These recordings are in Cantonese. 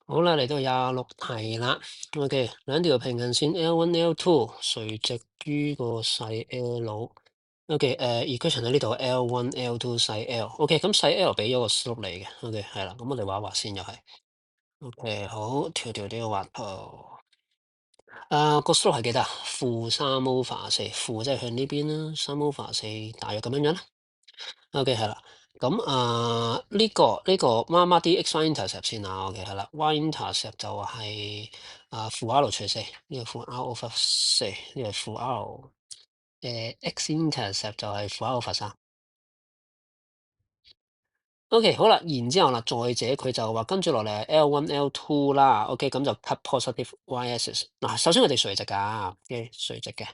好啦，嚟到26題啦。OK，兩條平行線 L1、L2 垂直於個細 L。OK，equation 喺呢度 L1、L2 細 L。OK，咁細 L 俾咗個 slope 你嘅。OK，係啦，咁我哋畫一畫先又係。OK，好，條條都要畫圖。個 slope 係幾多啊？-3/4，負即係向呢邊啦，3/4大約咁樣樣啦。OK，係啦。咁呢個孖孖啲 x y intercept 先啊。OK，係啦，y intercept 就係負 r 除4，呢個負 r over 4，呢個負 r。x intercept 就係負 r over 3。OK，好啦，然之後啦，再者佢就話跟住落嚟係 L1、L2 啦。OK，咁就 cut positive y axis。嗱，首先我哋垂直㗎，OK，垂直嘅，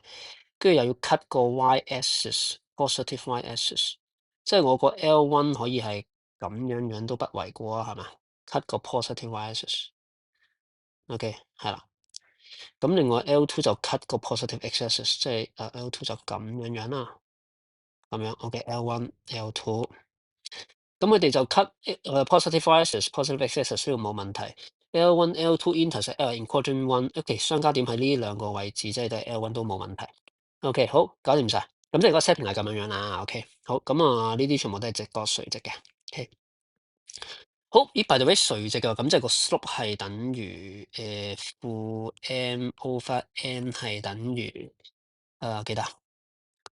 跟住又要 cut 個 y axis，positive y axis，即係我個 L1 可以係咁樣樣都不為過啊，係嘛？cut 個 positive y axis。OK，係啦。咁另外 L2 就 cut 個 positive x axis，即係L2 就咁樣樣啦，咁樣 OK，L1、L2。咁佢哋就 cut positive y axis、positive x axis 呢個冇問題。L1、L2 intersect in quadrant 1，OK， 相交點喺呢兩個位置，即係都係 L1 都冇問題。OK，好，搞掂晒。咁即係個 setting 係咁樣樣啦。OK，好，咁呢啲全部都係直角垂直嘅。OK，好，咦，by the way，垂直嘅，咁即係個 slope 係等於負 m over n 係等於幾多啊？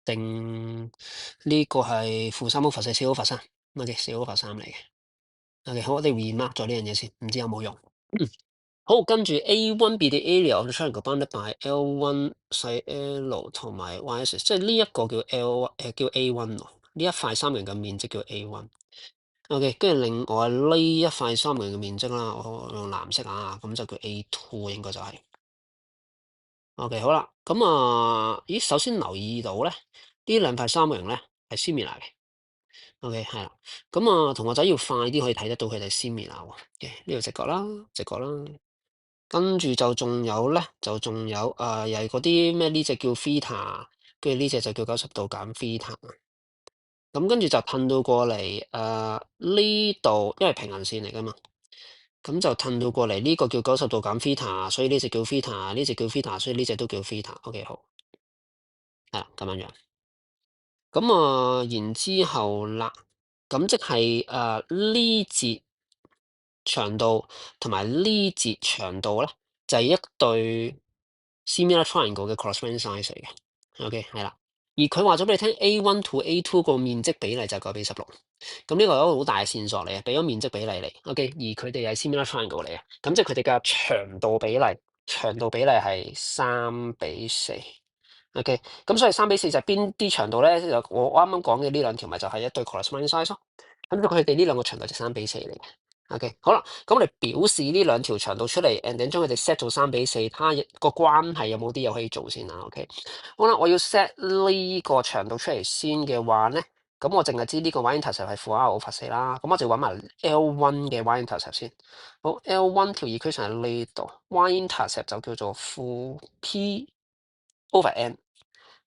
定呢個係負3 over 4，4 over 3。OK，4 over 3嚟嘅。OK，好，我哋 remark 咗呢樣嘢先，唔知有冇用。好，跟住 A1 be the area of the triangle bounded by L1 細 L 同埋 y axis，即係呢一個叫 叫 A1 喎，呢一塊三角形嘅面積叫 A1。OK，跟住另外呢一塊三角形嘅面積啦，我用藍色啊，咁就叫 A2 應該就係。OK，好啦，咁咦，首先留意到咧，呢兩塊三角形咧係 similar 嘅。OK，係啦，咁同學仔要快啲可以睇得到佢哋 similar 喎。嘅呢度直角啦，直角啦，跟住就仲有咧，又係嗰啲咩呢隻叫 theta，跟住呢隻就叫90度減 theta。咁跟住就褪到過嚟呢度，因為平行線嚟噶嘛，咁就褪到過嚟呢個叫90度減 theta，所以呢隻叫 theta，呢隻叫 theta，所以呢隻都叫 theta。OK，好，係啦，咁樣樣。咁然之後啦，咁即係呢節長度同埋呢節長度咧，就係一對 similar triangle 嘅 corresponding size 嚟嘅。OK，係啦。而佢話咗俾你聽，A1 to A2 個面積比例就係9:16。咁呢個係一個好大嘅線索嚟嘅，俾咗面積比例嚟。OK，而佢哋係 similar triangle 嚟嘅，咁即係佢哋嘅長度比例係3:4。OK，咁所以3:4就係邊啲長度咧？就我啱啱講嘅呢兩條咪就係一對 corresponding size 咯。咁佢哋呢兩個長度就3:4嚟嘅。OK，好啦，咁我哋表示呢兩條長度出嚟，and then 將佢哋 set 做3:4，睇下個關係有冇啲嘢可以做先啊。OK，好啦，我要 set 呢個長度出嚟先嘅話咧，咁我淨係知呢個 y intercept 係負 r over 4啦。咁我就揾埋 L1 嘅 y intercept 先。好，L1 條 equation 喺呢度，y intercept 就叫做負 p over n。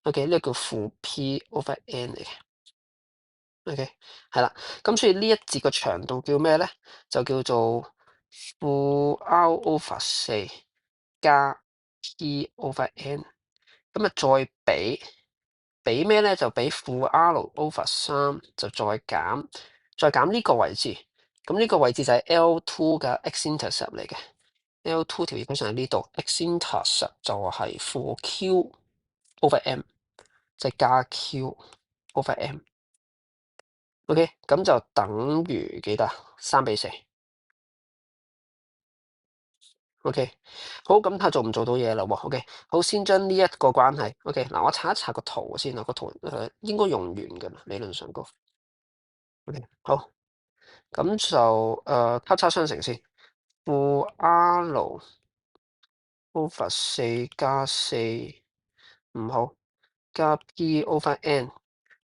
OK，呢個叫負 p over n 嚟嘅。OK，係啦，咁所以呢一節嘅長度叫咩咧？就叫做負 r over 4加 p over n。咁再俾咩咧？就俾負 r over 3，就再減呢個位置。咁呢個位置就係 L2 嘅 x intercept 嚟嘅。L2 條 equation 喺呢度，x intercept 就係負 q over m，即係加 q over m。OK，咁就等於幾多啊？3:4。OK，好，咁睇下做唔做到嘢啦喎。OK，好，先將呢一個關係。OK，嗱，我查一查個圖先啊，個圖應該用完㗎啦，理論上個。OK，好，咁就交叉相乘先，負 R over 4加4唔好，加 P over N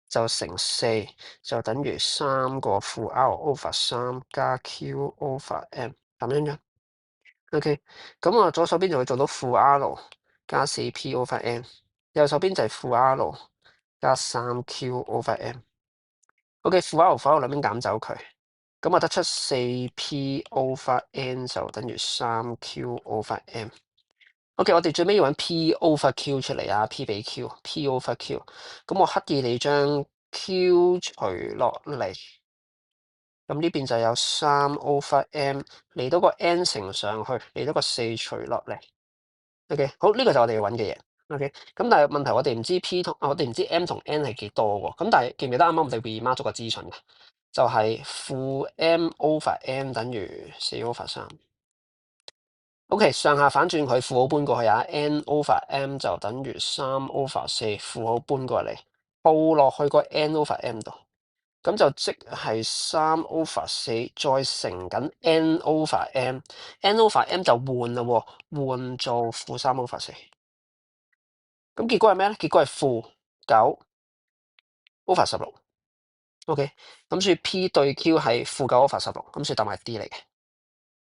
就乘4，就等於3個負 R over 3加 Q over M 咁樣樣。OK，咁左手邊就會做到負 R 加4P over N，右手邊就係負 R 加3Q over M。OK，負 R 兩邊減走佢，咁啊得出4P over N 就等於3Q over M。OK，我哋最尾要揾 P over Q 出嚟啊，P 比 Q，P over Q。咁我刻意地將 Q 除落嚟，咁呢邊就有3 over M，嚟到個 N 乘上去，嚟到個4除落嚟。OK，好，呢個就我哋要揾嘅嘢。OK，咁但係問題我哋唔知 P 同我哋唔知 M 同 N 係幾多喎。咁但係記唔記得啱啱我哋 remark 咗個資訊嘅，就係負 M over M 等於4 over 3。OK，上下反轉佢，負號搬過去啊，N over M 就等於3 over 4，負號搬過嚟，報落去個 N over M 度，咁就即係3 over 4再乘緊 N over M，N over M 就換啦喎，換做負3 over 4。咁結果係咩咧？結果係負9 over 16。OK，咁所以 P 對 Q 係負9 over 16，咁所以答埋 D 嚟嘅。